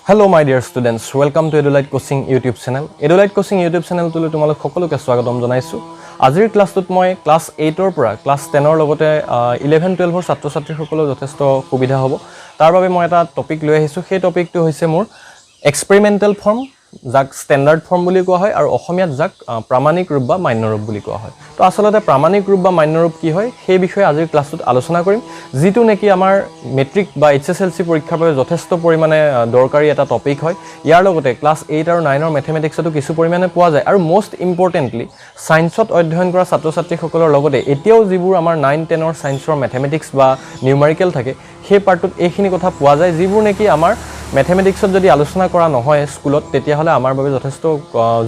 Hello my dear students, welcome to Edulight Coaching YouTube channel. Edulight Coaching YouTube channel তুলৈ তোমালোক সকলোকে স্বাগতম জনাইছো। আজিৰ ক্লাছটোত মই ক্লাস 8 ৰ পৰা ক্লাস 10 ৰ লগতে 11 12 ৰ ছাত্ৰ ছাত্ৰীসকলৰ যথেষ্ট সুবিধা হ'ব। তাৰ বাবে মই এটা টপিক লৈ আহিছো। সেই টপিকটো হৈছে মোৰ এক্সপেৰিমেন্টাল ফৰ্ম, যাক স্ট্যান্ডাৰ্ড ফৰ্ম বুলি কোৱা হয় আৰু অসমীয়াত যাক প্ৰামাণিক ৰূপ বা মান্য ৰূপ বুলি কোৱা হয়। তো আসলতে প্ৰামাণিক ৰূপ বা মান্য ৰূপ কি হয় সেই বিষয়ে আজিৰ ক্লাছটোত আলোচনা কৰিম, যিটো নেকি আমাৰ মেট্ৰিক বা HSLC পৰীক্ষাৰ বাবে যথেষ্ট পৰিমাণে দৰকাৰী এটা টপিক হয়। ইয়াৰ লগতে ক্লাস 8 আৰু 9 ৰ ম্যাথমেটিক্সতো কিছু পৰিমাণে পোৱা যায় আৰু মোস্ট ইম্পৰ্টেন্টলি সায়েন্সত অধ্যয়ন কৰা ছাত্ৰ ছাত্ৰীসকলৰ লগতে এতিয়াও যিবোৰ আমাৰ 9 10 ৰ সায়েন্সৰ ম্যাথমেটিক্স বা নিউমেৰিকেল থাকে সেই পাৰ্টত এইখিনি কথা পোৱা যায়, যিবোৰ নেকি আমাৰ ম্যাথমেটিক্সত যদি আলোচনা কৰা নহয় স্কুলত তেতিয়া হলে আমাৰ বাবে যথেষ্ট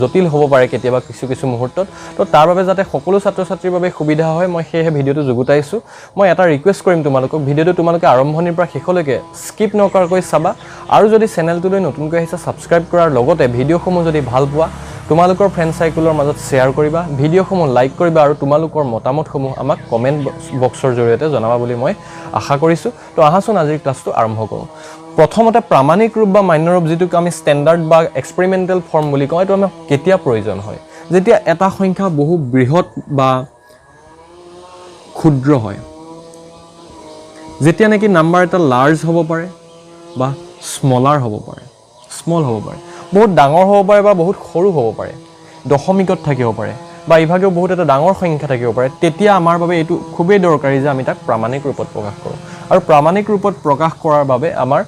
জটিল হ'ব পাৰে কেতিয়াবা কিছু মুহূৰ্তত। তো তাৰ বাবে যাতে সকলো ছাত্ৰ ছাত্ৰীৰ বাবে সুবিধা হয় মই সেই ভিডিওটো যুগুতাইছো। মই এটা ৰিকুৱেষ্ট কৰিম তোমালোকক, ভিডিওটো তোমালোকে আৰম্ভণিৰ পৰা শেষলৈকে স্কিপ নকৰাকৈ চাবা আৰু যদি চেনেলটোলৈ নতুনকৈ আহিছা সাবস্ক্ৰাইব কৰাৰ লগতে ভিডিওসমূহ যদি ভাল পোৱা তোমালোকৰ ফ্ৰেন্ড সাইকেলৰ মাজত শেয়াৰ কৰিবা, ভিডিওসমূহ লাইক কৰিবা আৰু তোমালোকৰ মতামতসমূহ আমাক কমেন্ট বক্সৰ জৰিয়তে জনাবা বুলি মই আশা কৰিছো। তো আহাচোন আজিৰ ক্লাছটো আৰম্ভ কৰোঁ। প্ৰথমতে প্ৰামাণিক ৰূপ বা মান্য ৰূপ যিটোক আমি স্ট্যান্ডাৰ্ড বা এক্সপেৰিমেন্টাল ফৰ্ম বুলি কওঁ, এটো আমাক কেতিয়া প্ৰয়োজন হয়? যেতিয়া এটা সংখ্যা বহু বৃহৎ বা ক্ষুদ্ৰ হয়, যেতিয়া নেকি নাম্বাৰ এটা লাৰ্জ হ'ব পাৰে বা স্মলাৰ হ'ব পাৰে, স্মল হ'ব পাৰে, বহুত ডাঙৰ হ'ব পাৰে বা বহুত সৰু হ'ব পাৰে, দশমিকত থাকিব পাৰে বা ইভাগেও বহুত এটা ডাঙৰ সংখ্যা থাকিব পাৰে, তেতিয়া আমাৰ বাবে এইটো খুবেই দৰকাৰী যে আমি তাক প্ৰামাণিক ৰূপত প্ৰকাশ কৰোঁ। আৰু প্ৰামাণিক ৰূপত প্ৰকাশ কৰাৰ বাবে আমাৰ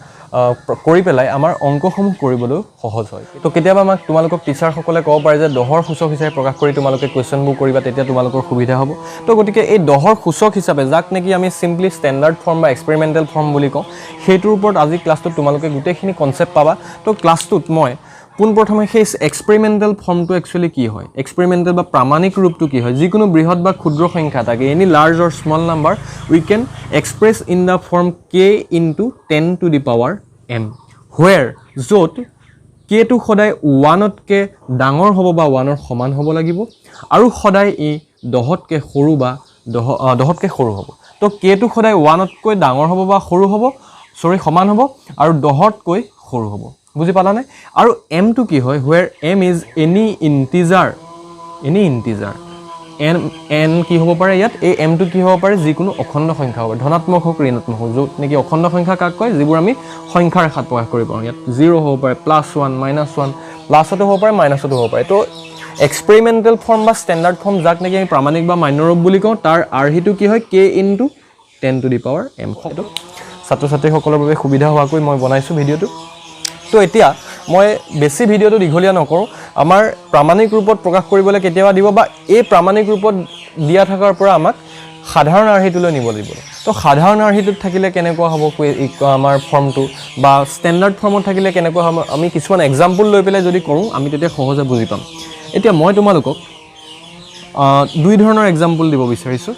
কৰি পেলাই আমাৰ অংকসমূহ কৰিবলৈ সহজ হয়। তো কেতিয়াবা আমাক তোমালোকক টিচাৰসকলে ক'ব পাৰে যে 10ৰ সূচক হিচাপে প্ৰকাশ কৰি তোমালোকে কুৱেশ্যনবোৰ কৰিবা, তেতিয়া তোমালোকৰ সুবিধা হ'ব। তো গতিকে এই 10ৰ সূচক হিচাপে যাক নেকি আমি সিম্পলি স্ট্যান্ডাৰ্ড ফৰ্ম বা এক্সপেৰিমেন্টাল ফৰ্ম বুলি কওঁ, সেইটোৰ ওপৰত আজি ক্লাছটোত তোমালোকে গোটেইখিনি কনসেপ্ট পাবা। তো ক্লাছটোত মই পোনপ্ৰথমে সেই এক্সপেৰিমেন্টাল ফৰ্মটো একচুয়ালি কি হয়, এক্সপেৰিমেন্টাল বা প্ৰামাণিক ৰূপটো কি হয়, যিকোনো বৃহৎ বা ক্ষুদ্ৰ সংখ্যা থাকে, any large or small number we can express in the form k into 10 to the power m, where য'ত k টো সদায় 1তকৈ ডাঙৰ হ'ব বা 1ৰ সমান হ'ব লাগিব আৰু সদায় ই 10তকৈ সৰু বা 10তকৈ সৰু হ'ব। তো k টো সদায় 1তকৈ ডাঙৰ হ'ব বা সৰু হ'ব, সমান হ'ব আৰু 10তকৈ সৰু হ'ব। বুজি পালা নে? আৰু m টো কি হয়, where m is any integer, n কি হ'ব পাৰে ইয়াত, এই m টো কি হ'ব পাৰে, যিকোনো অখণ্ড সংখ্যা হ'ব, ধনাত্মক হোক ঋণাত্মক হোক, য'ত নেকি অখণ্ড সংখ্যা কাক কয়, যিবোৰ আমি সংখ্যা ৰেখাত প্ৰকাশ কৰিব পাৰোঁ। ইয়াত 0 হ'ব পাৰে, +1 -1, প্লাছতো হ'ব পাৰে মাইনাছতো হ'ব পাৰে। তো এক্সপেৰিমেন্টাল ফৰ্ম বা স্ট্যান্ডাৰ্ড ফৰ্ম যাক নেকি আমি প্ৰামাণিক বা মান্য ৰূপ বুলি কওঁ, তাৰ আৰ্হিটো কি হয়, k into 10 to the power m। সেইটো ছাত্ৰ ছাত্ৰীসকলৰ বাবে সুবিধা হোৱাকৈ মই বনাইছোঁ ভিডিওটো। তো এতিয়া মই বেছি ভিডিওটো দীঘলীয়া নকৰোঁ, আমাৰ প্ৰামাণিক ৰূপত প্ৰকাশ কৰিবলৈ কেতিয়াবা দিব বা এই প্ৰামাণিক ৰূপত দিয়া থকাৰ পৰা আমাক সাধাৰণ আৰ্হিটোলৈ নিব লাগিব। তো সাধাৰণ আৰ্হিটোত থাকিলে কেনেকুৱা হ'ব আমাৰ ফৰ্মটো বা স্ট্যান্ডাৰ্ড ফৰ্মত থাকিলে কেনেকুৱা হ'ব, আমি কিছুমান এক্সাম্পল লৈ পেলাই যদি কৰোঁ আমি তেতিয়া সহজে বুজি পাম। এতিয়া মই তোমালোকক দুই ধৰণৰ এক্সাম্পল দিব বিচাৰিছোঁ।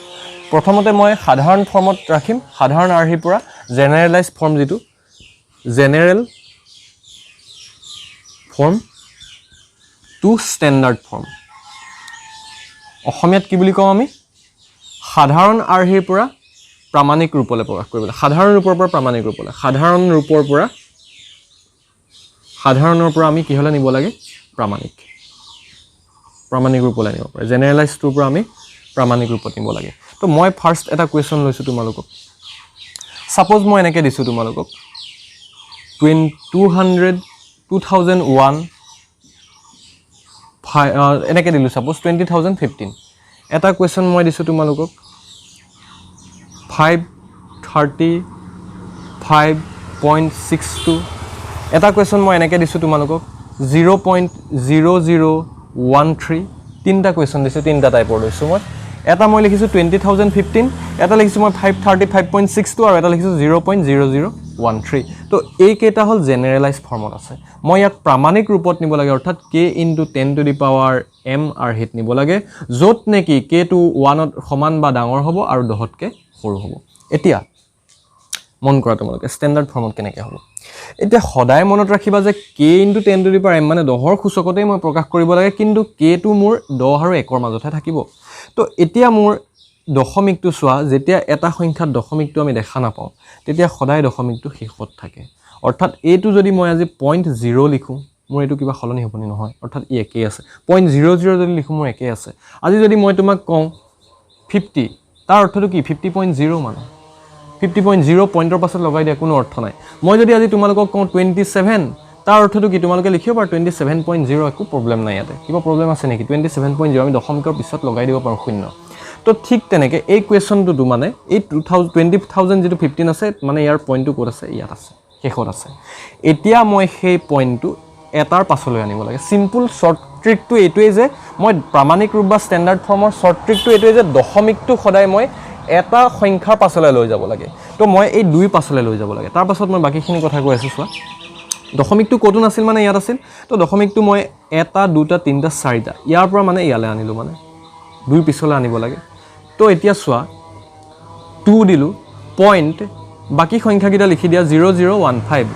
প্ৰথমতে মই সাধাৰণ ফৰ্মত ৰাখিম, সাধাৰণ আৰ্হিৰ পৰা জেনেৰেলাইজ ফৰ্ম, যিটো general form to standard form. অসমীয়াত কি বুলি কওঁ আমি, সাধাৰণ আৰ্হিৰ পৰা প্ৰামাণিক ৰূপলৈ প্ৰকাশ কৰিবলৈ, সাধাৰণ ৰূপৰ পৰা প্ৰামাণিক ৰূপলৈ, সাধাৰণৰ পৰা আমি কিহলৈ নিব লাগে, প্ৰামাণিক ৰূপলৈ নিব পাৰে, জেনেৰেলাইজটোৰ পৰা আমি প্ৰামাণিক ৰূপত নিব লাগে। তো মই ফাৰ্ষ্ট এটা কুৱেশ্যন লৈছোঁ তোমালোকক। সাপোজ মই এনেকৈ দিছোঁ তোমালোকক 2001 এনেকৈ দিলোঁ, সাপোজ 20,015। এটা কুৱেশ্যন মই দিছোঁ তোমালোকক 535.62। এটা কুৱেশ্যন মই এনেকৈ দিছোঁ তোমালোকক 0.0013। তিনিটা কুৱেশ্যন দিছোঁ, তিনিটা টাইপৰ লৈছোঁ মই। এটা মই লিখিছোঁ 20,015, এটা লিখিছোঁ মই 535.62 আৰু এটা লিখিছোঁ 0.0013। তো এইকেইটা হ'ল জেনেৰেলাইজ ফৰ্মত আছে। মই ইয়াক প্ৰামাণিক ৰূপত নিব লাগে, অৰ্থাৎ k into 10 to the power m আৰ্হিত নিব লাগে, য'ত নেকি k টো 1ত সমান বা ডাঙৰ হ'ব আৰু 10তকৈ সৰু হ'ব। এতিয়া মন কৰা তোমালোকে স্ট্যান্ডাৰ্ড ফৰ্মত কেনেকৈ হ'ব। এতিয়া সদায় মনত ৰাখিবা যে k into 10 to the power m মানে 10ৰ সূচকতেই মই প্ৰকাশ কৰিব লাগে, কিন্তু k টো মোৰ 10 আৰু 1ৰ মাজতহে থাকিব। তো এতিয়া মোৰ দশমিকটো চোৱা, যেতিয়া এটা সংখ্যাত দশমিকটো আমি দেখা নাপাওঁ তেতিয়া সদায় দশমিকটো শেষত থাকে, অৰ্থাৎ এইটো যদি মই আজি 0.0 লিখোঁ মোৰ এইটো কিবা সলনি হ'বনি নহয় অৰ্থাৎ ই একেই আছে 0.00 যদি লিখোঁ মোৰ একেই আছে আজি যদি মই তোমাক কওঁ 50 তাৰ অৰ্থটো কি 50.0 মানে 50.0 পইণ্টৰ পাছত লগাই দিয়া কোনো অৰ্থ নাই মই যদি আজি তোমালোকক কওঁ 27 তাৰ অৰ্থটো কি তোমালোকে লিখিব পাৰা 27.0 একো প্ৰবলেম নাই ইয়াতে কিবা প্ৰবলেম আছে নেকি 27.0 আমি দশমিকৰ পিছত লগাই দিব পাৰোঁ শূন্য তো ঠিক তেনেকৈ এই কুৱেশ্যনটো মানে এই 20,000 যেটো 15 আছে মানে ইয়াৰ পইণ্টটো ক'ত আছে ইয়াত আছে শেষত আছে এতিয়া মই সেই পইণ্টটো এটাৰ পাছলৈ আনিব লাগে সিম্পল শৰ্ট ট্ৰিকটো এইটোৱে যে মই প্ৰামাণিক ৰূপ বা ষ্টেণ্ডাৰ্ড ফৰ্মৰ শৰ্ট ট্ৰিকটো এইটোৱে যে দশমিকটো সদায় মই এটা সংখ্যাৰ পাছলৈ লৈ যাব লাগে তো মই এই 2 পাছলৈ লৈ যাব লাগে তাৰ পাছত মই বাকিখিনি কথা কৈ আছো চোৱা দশমিকটো ক'তো নাছিল মানে ইয়াত আছিল তো দশমিকটো মই 1 2 3 4টা ইয়াৰ পৰা মানে ইয়ালৈ আনিলো মানে 2 পিছলৈ আনিব লাগে তো এতিয়া চোৱা 2 দিলো পইণ্ট বাকি সংখ্যাকেইটা লিখি দিয়া 0015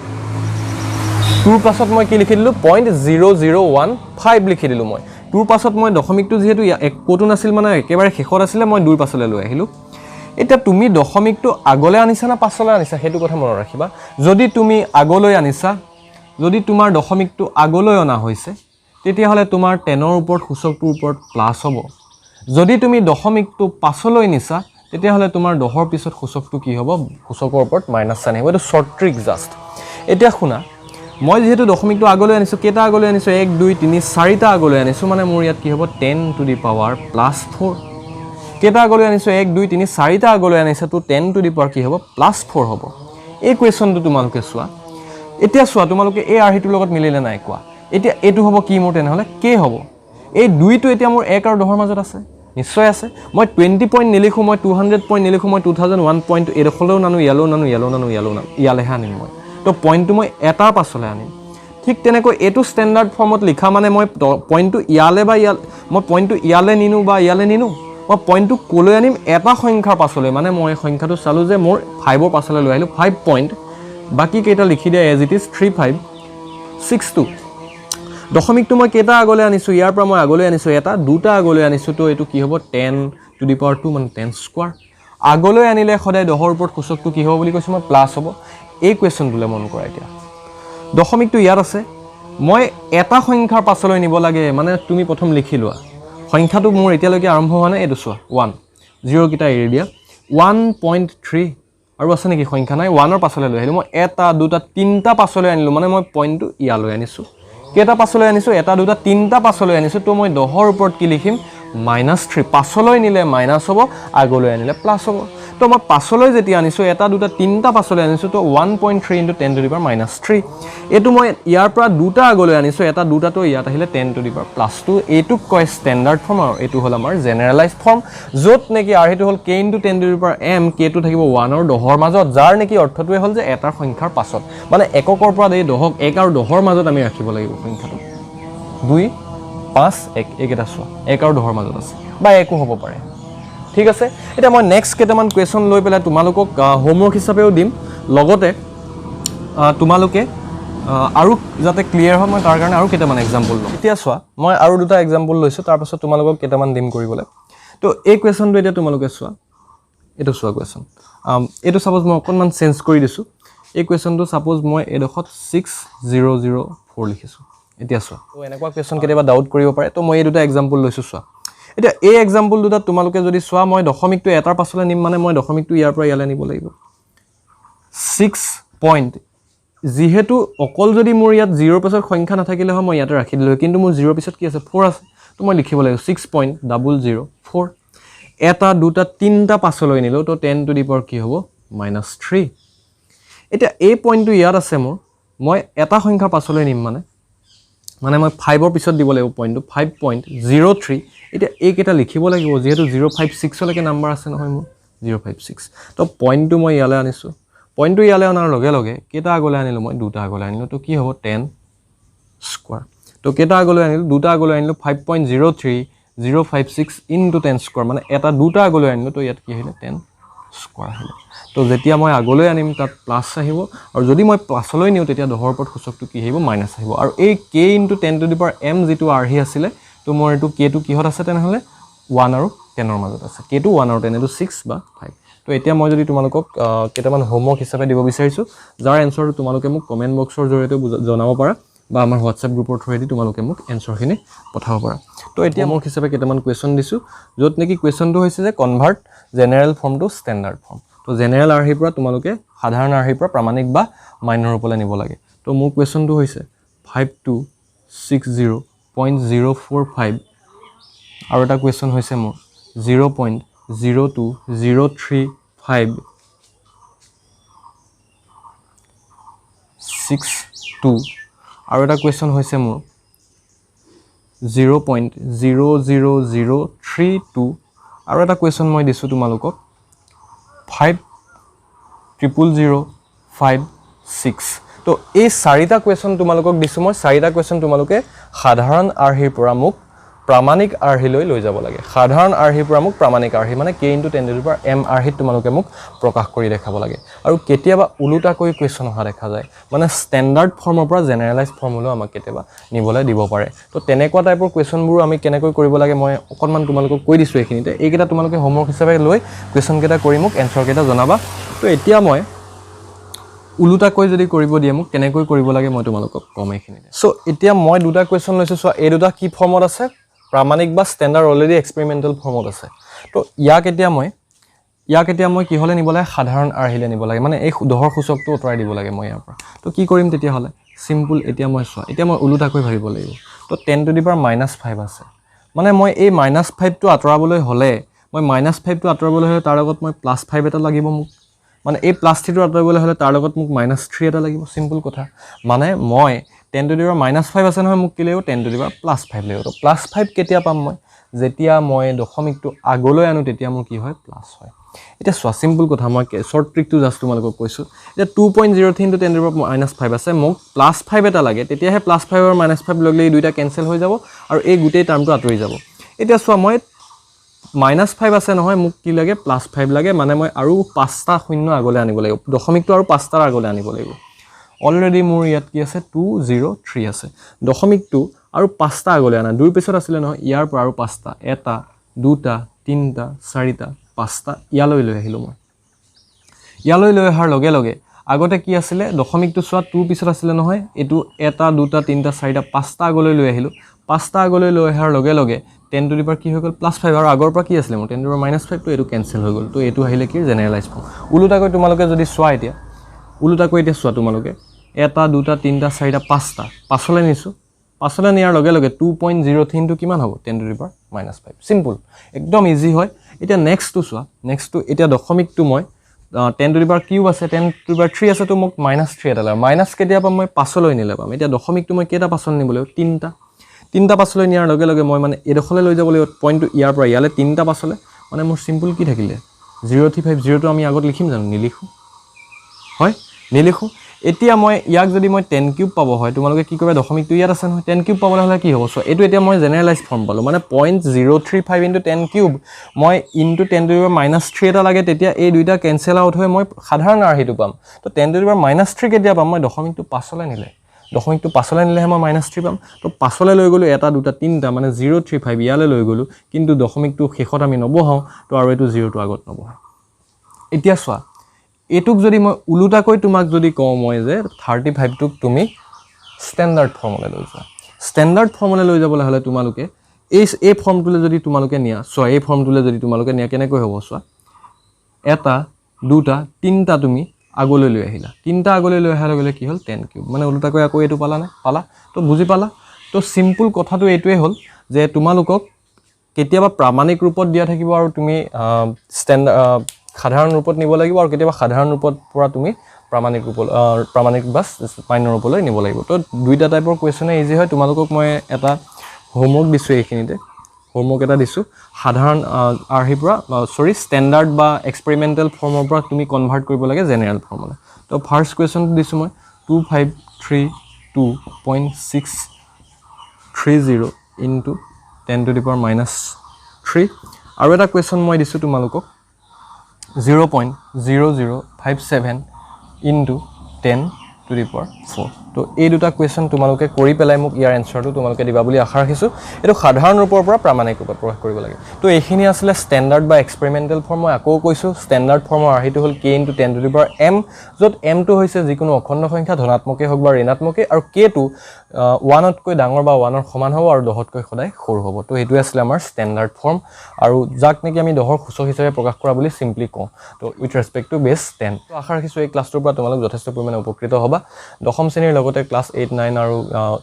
2 পাছত মই কি লিখি দিলো 0.0015 লিখি দিলো মই 2 পাছত মই দশমিকটো যেহেতু ক'তো নাছিল মানে একেবাৰে শেষত আছিল মই 2 পাছলৈ লৈ আহিলো এতিয়া তুমি দশমিকটো আগলৈ আনিছা না পাছলৈ আনিছা হেতু কথা মনত ৰাখিবা যদি তুমি আগলৈ আনিছা যদি তোমাৰ দশমিকটো আগলৈ অনা হৈছে তেতিয়া হলে তোমাৰ 10 ৰ ওপৰত সূচকটোৰ ওপৰত প্লাস হ'ব যদি তুমি দশমিকটো পাছলৈ নিছা তেতিয়া হলে তোমাৰ 10 ৰ পিছত সূচকটো কি হ'ব সূচকৰ ওপৰত মাইনাস চিন আহিব এটো শৰ্ট ট্ৰিক জাস্ট এতিয়া শুনা মই যেহেতু দশমিকটো আগলৈ আনিছো কেটা আগলৈ আনিছো 1 2 3 4টা আগলৈ আনিছো মানে মোৰ ইয়াত কি হ'ব 10 টু দি পাৱাৰ প্লাস 4 কেটা আগলৈ আনিছো 1 2 3 4টা আগলৈ আনিছো তো 10 টু দি পাৱাৰ কি হ'ব প্লাস 4 হ'ব এই কোৱেশ্যনটো তোমালোকে চোৱা এতিয়া চোৱা তোমালোকে এই আৰহিটোৰ লগত মিলিলে নাই কোৱা এতিয়া এটো হ'ব কি মোৰ তেনেহলে কে হ'ব এই 2 টো এতিয়া মোৰ 1 আৰু 10 ৰ মাজত আছে নিশ্চয় আছে মই 20 পইণ্ট নিলিখো মই 200 পইণ্ট নিলিখো মই 2001 পইণ্ট এডখলেও নানো ইয়ালেহে আনিম মই তো পইণ্টটো মই এটাৰ পাছলৈ আনিম ঠিক তেনেকৈ এটো ষ্টেণ্ডাৰ্ড ফৰ্মত লিখা মানে মই পইণ্টটো ইয়ালে বা মই পইণ্টটো ইয়ালে নিনো বা ইয়ালে নিনো মই পইণ্টটো কলৈ আনিম এটা সংখ্যাৰ পাছলৈ মানে মই সংখ্যাটো চালো যে মোৰ 5 ৰ পাছলৈ লৈ আহিলো 5 পইণ্ট বাকি কেইটা লিখি দিয়া এজ ইট ইজ 3562 দশমিকটো মই কেটা আগলৈ আনিছো ইয়াৰ পৰা মই আগলৈ আনিছো এটা দুটা আগলৈ আনিছো তো এটো কি হ'ব 10 টু দি পাৱাৰ 2 মানে 10 স্কয়াৰ আগলৈ আনিলে সদায় 10 ৰ ওপৰত সূচকটো কি হ'ব বুলি কৈছো মই প্লাস হ'ব এই কোৱেশ্যনটোলে মন কৰা এতিয়া দশমিকটো ইয়াত আছে মই এটা সংখ্যাৰ পাছলৈ নিব লাগে মানে তুমি প্ৰথম লিখি লোৱা সংখ্যাটো মোৰ এতিয়ালৈকে আৰম্ভ হোৱা নাই এটো চোৱা 1 0 কিটা এৰি দিয়া 1.3 আৰু আছে নেকি সংখ্যা নাই 1 ৰ পাছলৈ লৈ আহিলো মই এটা দুটা তিনটা পাছলৈ আনিলো মানে মই পইণ্টটো ইয়ালৈ আনিছো কেটা পাছলৈ আনিছো এটা দুটা তিনটা পাছলৈ আনিছো তো মই 10 ৰ ওপৰত কি লিখিম -3 পাছলৈ নিলে মাইনাস হ'ব আগলৈ আনিলে প্লাস হ'ব তো মই পাছলৈ যেতি আনিছো এটা দুটা তিনটা পাছলৈ আনিছো তো 1.3 * 10 টু দি পাৱাৰ -3 এটো মই ইয়াৰ পৰা দুটা আগলৈ আনিছো এটা দুটা তো ইয়াত আহিলে 10 টু দি পাৱাৰ +2 এটো কয় ষ্টেণ্ডাৰ্ড ফৰ্ম আৰু এটো হল আমাৰ জেনেৰেলাইজড ফৰ্ম যত নেকি আৰ হেতু হল k * 10 to the power m k টো থাকিব 1 আৰু 10 ৰ মাজত যাৰ নেকি অৰ্থটোৱে হল যে এটাৰ সংখ্যাৰ পাছত মানে এককৰ পৰা দেই 10ক 1 আৰু 10 ৰ মাজত আমি ৰাখিব লাগিব সংখ্যাটো 2 5 1 একেটা চোৱা 1 আৰু 10 ৰ মাজত আছে বা একো হ'ব পাৰে ঠিক আছে এটা মই নেক্সট কেটামান কোৱেশ্যন লৈ পেলাই তোমালোকক হোমৱৰ্ক হিচাপেও দিম লগতে তোমালোকে আৰু যাতে ক্লিয়াৰ হয় মই তাৰ কাৰণে আৰু কেটামান এক্সাম্পল লম এতিয়া চোৱা মই আৰু দুটা এক্সাম্পল লৈছো তাৰ পাছত তোমালোকক কেটামান দিম কৰিবলৈ তো এই কোৱেশ্যনটো এতিয়া তোমালোকে চোৱা এটো চোৱা কোৱেশ্যন এটো সাপোজ মই অকনমান চেঞ্জ কৰি দিছো এই কোৱেশ্যনটো সাপোজ মই এডখত 6004 লিখিছো এতিয়া চোৱা তো এনেকুৱা কোৱেশ্যন কেতিয়াবা ডাউট কৰিব পাৰে তো মই এই দুটা এক্সাম্পল লৈছো চোৱা এটা এই এক্সাম্পল দুটা তোমালোকে যদি চোৱা মই দশমিকটো এটাৰ পাছলৈ নিম মানে মই দশমিকটো ইয়াৰ পৰা ইয়ালে নিব লাগিব 6 পইণ্ট যেহেতু অকল যদি মোৰ ইয়াত 0 ৰ পাছত সংখ্যা নাথাকিলে হয় মই ইয়াতে ৰাখি দিলো কিন্তু মোৰ 0 ৰ পিছত কি আছে 4 আছে তো মই লিখিব লাগিব 6.004 এটা দুটা তিনটা পাছলৈ নিলো তো 10 টু দি পাৱাৰ কি হ'ব -3 এটা এই পইণ্টটো ইয়াত আছে মোৰ মই এটা সংখ্যাৰ পাছলৈ নিম মানে মই 5 ৰ পিছত দিব লাগিব পইণ্টটো 5.03 এটা এই কেটা লিখিব লাগিব যেহেতু 056 লৈকে নাম্বাৰ আছে নহয় মোৰ 056 তো পইণ্টটো মই ইয়ালে আনিছো পইণ্টটো ইয়ালে অনাৰ লগে লগে কেটা আগলৈ আনিলো মই দুটা আগলৈ আনিলো তো কি হ'ব 10 স্কয়াৰ তো কেটা আগলৈ আনিলো দুটা আগলৈ আনিলো 5.03 056 * 10 স্কয়াৰ মানে এটা দুটা আগলৈ আনিলো তো ইয়াত কি আহিলে 10 স্কয়াৰ আহিলে তো যেতিয়া মই আগলৈ আনিম তাত প্লাস আহিব আৰু যদি মই প্লাসলৈ নিও তেতিয়া 10 ৰ ওপৰত সূচকটো কি আহিব মাইনাস আহিব আৰু এই k * 10 to the power m যেটো আৰহি আছিলে তো মোৰ এটো k টো কিহত আছে তেনেহলে 1 আৰু 10 ৰ মাজত আছে k টো 1 আৰু 10 এটো 6 বা 5 তো এতিয়া মই যদি তোমালোকক কেইটামান হোমৱৰ্ক হিচাপে দিব বিচাৰিছোঁ যাৰ এনচাৰটো তোমালোকে মোক কমেণ্ট বক্সৰ জৰিয়তে জনাব পাৰা বা আমাৰ হোৱাটছএপ গ্ৰুপৰ থ্ৰুৱেদি তোমালোকে মোক এনচাৰখিনি পঠাব পাৰা তো এতিয়া হোমৱৰ্ক হিচাপে কেইটামান কুৱেশ্যন দিছোঁ য'ত নেকি কুৱেশ্যনটো হৈছে যে convert general form to standard form তো জেনেৰেল আৰ্হিৰ পৰা তোমালোকে সাধাৰণ আৰ্হিৰ পৰা প্ৰামাণিক বা মাইনৰ ৰূপলৈ নিব লাগে তো মোৰ কুৱেশ্যনটো হৈছে 5260.045 আৰু এটা কুৱেশ্যন হৈছে মোৰ 0.02035 62 আৰু এটা কুৱেশ্যন হৈছে মোৰ 0.00032 আৰু এটা কুৱেশ্যন মই দিছোঁ তোমালোকক 500056 তো এই চাৰিটা কুৱেশ্যন তোমালোকক দিছোঁ মই চাৰিটা কুৱেশ্যন তোমালোকে সাধাৰণ আৰ্হিৰ পৰা মোক প্ৰামাণিক আৰ্হিলৈ লৈ যাব লাগে সাধাৰণ আৰ্হিৰ পৰা মোক প্ৰামাণিক আৰ্হি মানে k × 10⁻m আৰ্হিত তোমালোকে মোক প্ৰকাশ কৰি দেখাব লাগে আৰু কেতিয়াবা উলুটাকৈ কুৱেশ্যন অহা দেখা যায় মানে ষ্টেণ্ডাৰ্ড ফৰ্মৰ পৰা জেনেৰেলাইজ ফৰ্মলৈ আমাক কেতিয়াবা নিবলৈ দিব পাৰে তো তেনেকুৱা টাইপৰ কুৱেশ্যনবোৰ আমি কেনেকৈ কৰিব লাগে মই অকণমান তোমালোকক কৈ দিছোঁ এইখিনিতে এইকেইটা তোমালোকে হোমৱৰ্ক হিচাপে লৈ কুৱেশ্যনকেইটা কৰি মোক এনচাৰকেইটা জনাবা তো এতিয়া মই উলুটাকৈ যদি কৰিব দিয়ে মোক কেনেকৈ কৰিব লাগে মই তোমালোকক কম এইখিনিতে সো এতিয়া মই দুটা কুৱেশ্যন লৈছোঁ চোৱা এই দুটা কি ফৰ্মত আছে প্ৰামাণিক বা ষ্টেণ্ডাৰ্ড অলৰেডি এক্সপেৰিমেণ্টেল ফৰ্মত আছে তো ইয়াক এতিয়া মই কি হ'লে নিব লাগে সাধাৰণ আৰ্হিলে নিব লাগে মানে এই দহৰ সূচকটো আঁতৰাই দিব লাগে মই ইয়াৰ পৰা তো কি কৰিম তেতিয়াহ'লে চিম্পুল এতিয়া মই চোৱা এতিয়া মই উলুটাকৈ ভাবিব লাগিব তো 10⁻⁻5 আছে মানে মই এই -5টো আঁতৰাবলৈ হ'লে তাৰ লগত মই +5 এটা লাগিব মোক মানে এই +3টো আঁতৰাবলৈ হ'লে তাৰ লগত মোক -3 এটা লাগিব চিম্পুল কথা মানে মই 10⁻⁻5 আছে নহয় মোক কি লাগিব 10⁻+5 লাগিব তো +5 কেতিয়া পাম মই যেতিয়া মই দশমিকটো আগলৈ আনো তেতিয়া মোৰ কি হয় প্লাছ হয় এটা চোৱা চিম্পল কথা মই শৰ্ট ট্ৰিকটো জাষ্ট তোমালোকক কৈছোঁ এতিয়া 2.03 * 10⁻⁻5 আছে মোক +5 এটা লাগে তেতিয়াহে +5 আৰু -5 লগলে এই দুইটা কেনসেল হৈ যাব আৰু এই গোটেই টাৰ্মটো আঁতৰি যাব এতিয়া চোৱা মই -5 আছে নহয় মোক কি লাগে +5 লাগে মানে মই আৰু 5টা শূন্য আগলৈ আনিব লাগিব দশমিকটো আৰু 5টাৰ আগলৈ আনিব লাগিব অলৰেডি মোৰ ইয়াত কি আছে 203 আছে দশমিকটো আৰু 5টা আগলৈ আনা দুইৰ পিছত আছিলে নহয় ইয়াৰ পৰা আৰু 5টা এটা দুটা তিনিটা চাৰিটা 5টা ইয়ালৈ লৈ আহিলোঁ মই ইয়ালৈ লৈ অহাৰ লগে লগে আগতে কি আছিলে দশমিকটো চোৱা 2 পিছত আছিলে নহয় এটো এটা দুটা তিনিটা চাৰিটা 5টা আগলৈ লৈ আহিলোঁ 5টা আগলৈ লৈ অহাৰ লগে লগে 10 টু দি পাৱাৰ কি হৈ গ'ল +5 আৰু আগৰ পৰা কি আছিলে মোৰ 10⁻⁻5 তো এটো কেনসেল হৈ গ'ল তো এটো আহিলে কি জেনেৰেলাইজ ফৰ্ম উলুটাকৈ তোমালোকে যদি চোৱা এতিয়া উলুটাকৈ এতিয়া চোৱা তোমালোকে এটা দুটা তিনিটা চাৰিটা 5টা পাছলৈ নিছোঁ পাছলৈ নিয়াৰ লগে লগে 2.03 টো কিমান হ'ব 10⁻⁻5 সিম্পল একদম ইজি হয় এতিয়া নেক্সটটো চোৱা নেক্সটটো এতিয়া দশমিকটো মই 10 টু দি পাৱাৰ কিউব আছে 10 টু দি পাৱাৰ 3 আছে তো মোক -3 এটা লাগে মাইনাছ কেতিয়া পাম মই পাছলৈ নিলে পাম এতিয়া দশমিকটো মই কেইটা পাছলৈ নিব লাগিব তিনিটা পাছলৈ নিয়াৰ লগে লগে মই মানে এডখলৈ লৈ যাব লাগিব পইণ্টটো ইয়াৰ পৰা ইয়ালে তিনিটা পাছলৈ মানে মোৰ সিম্পল কি থাকিলে 035 টো আমি আগত লিখিম জানো নিলিখো হয় নিলিখো এতিয়া মই ইয়াক যদি মই 10 কিউব পাব হয় তোমালোকে কি কৰিবা দশমিকটো ইয়াত আছে নহয় 10 কিউব পাবলৈ হ'লে কি হ'ব সো এটো এতিয়া মই জেনেৰেলাইজ ফৰ্ম পালো মানে 0.035 * 10 কিউব মই ইনটু 10 টু দি পাৱাৰ -3 এটা লাগে তেতিয়া এই দুইটা কেনসেল আউট হৈ মই সাধাৰণ আৰ্হিটো পাম তো 10 টু দি পাৱাৰ -3 কেতিয়া পাম মই দশমিকটো পাছলৈ নিলে মই -3 পাম তো পাছলৈ লৈ গলো এটা দুটা তিনিটা মানে 035 ইয়ালৈ লৈ গলো কিন্তু দশমিকটো শেষত আমি নবহাও তো আৰু এটো 0 টো আগত নবহাও এতিয়া চোৱা এটুক যদি মই উলুটাকৈ তোমাক যদি কওঁ মই যে 35 টুক তুমি ষ্টেণ্ডাৰ্ড ফৰ্মলৈ লৈ যোৱা ষ্টেণ্ডাৰ্ড ফৰ্মলৈ লৈ যাবলৈ হ'লে তোমালোকে এই ফৰ্মটোলৈ যদি তোমালোকে নিয়া চোৱা এই ফৰ্মটোলৈ যদি তোমালোকে নিয়া কেনেকৈ হ'ব চোৱা এটা দুটা তিনিটা তুমি আগলৈ লৈ আহিলা তিনিটা আগলৈ লৈ অহাৰ লগে কি হ'ল 10 কিউব মানে উলুটাকৈ আকৌ এটো পালা তো বুজি পালা তো সিম্পল কথাটো এইটোৱে হ'ল যে তোমালোকক কেতিয়াবা প্ৰামাণিক ৰূপত দিয়া থাকিব আৰু তুমি সাধাৰণ ৰূপত নিব লাগিব আৰু কেতিয়াবা সাধাৰণ ৰূপত পৰা তুমি প্ৰামাণিক বা মাইনৰ ৰূপলৈ নিব লাগিব তো দুইটা টাইপৰ কুৱেশ্যনে ইজি হয় তোমালোকক মই এটা হোমৱৰ্ক দিছোঁ এইখিনিতে হোমৱৰ্ক এটা দিছোঁ সাধাৰণ আৰ্হিৰ পৰা ষ্টেণ্ডাৰ্ড বা এক্সপেৰিমেণ্টেল ফৰ্মৰ পৰা তুমি কনভাৰ্ট কৰিব লাগে জেনেৰেল ফৰ্মলৈ তো ফাৰ্ষ্ট কুৱেশ্যনটো দিছোঁ মই 2532.630 ইনটু 10 টু দি পাৱাৰ -3 আৰু এটা কুৱেশ্যন মই দিছোঁ তোমালোকক 0.0057 ইনটু 10 টু দি পাৱাৰ 4 তো এই দুটা কুৱেশ্যন তোমালোকে কৰি পেলাই মোক ইয়াৰ এনচাৰটো তোমালোকে দিবা বুলি আশা ৰাখিছোঁ এইটো সাধাৰণ ৰূপৰ পৰা প্ৰামাণিক ৰূপত প্ৰকাশ কৰিব লাগে তো এইখিনি আছিলে ষ্টেণ্ডাৰ্ড বা এক্সপেৰিমেণ্টেল ফৰ্ম মই আকৌ কৈছোঁ ষ্টেণ্ডাৰ্ড ফৰ্মৰ আৰ্হিটো হ'ল k × 10⁻m য'ত mটো হৈছে যিকোনো অখণ্ড সংখ্যা ধনাত্মকেই হওক বা ঋণাত্মকেই আৰু kটো 1তকৈ ডাঙৰ বা 1ৰ সমান হ'ব আৰু 10তকৈ সদায় সৰু হ'ব তো এইটোৱে আছিলে আমাৰ ষ্টেণ্ডাৰ্ড ফৰ্ম আৰু যাক নেকি আমি 10ৰ সূচক হিচাপে প্ৰকাশ কৰা বুলি চিম্পলি কওঁ তো উইথ ৰেচপেক্ট টু বেছ 10 তো আশা ৰাখিছোঁ এই ক্লাছটোৰ পৰা তোমালোক যথেষ্ট পৰিমাণে উপকৃত হ'বা দশম শ্ৰেণীৰ লগতে ক্লাছ 8, 9 আৰু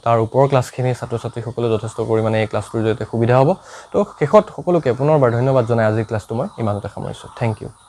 তাৰ ওপৰৰ ক্লাছখিনিৰ ছাত্ৰ ছাত্ৰীসকলে যথেষ্ট পৰিমাণে এই ক্লাছটোৰ জৰিয়তে সুবিধা হ'ব তো শেষত সকলোকে পুনৰবাৰ ধন্যবাদ জনাই আজিৰ ক্লাছটো মই ইমানতে সামৰিছোঁ থেংক ইউ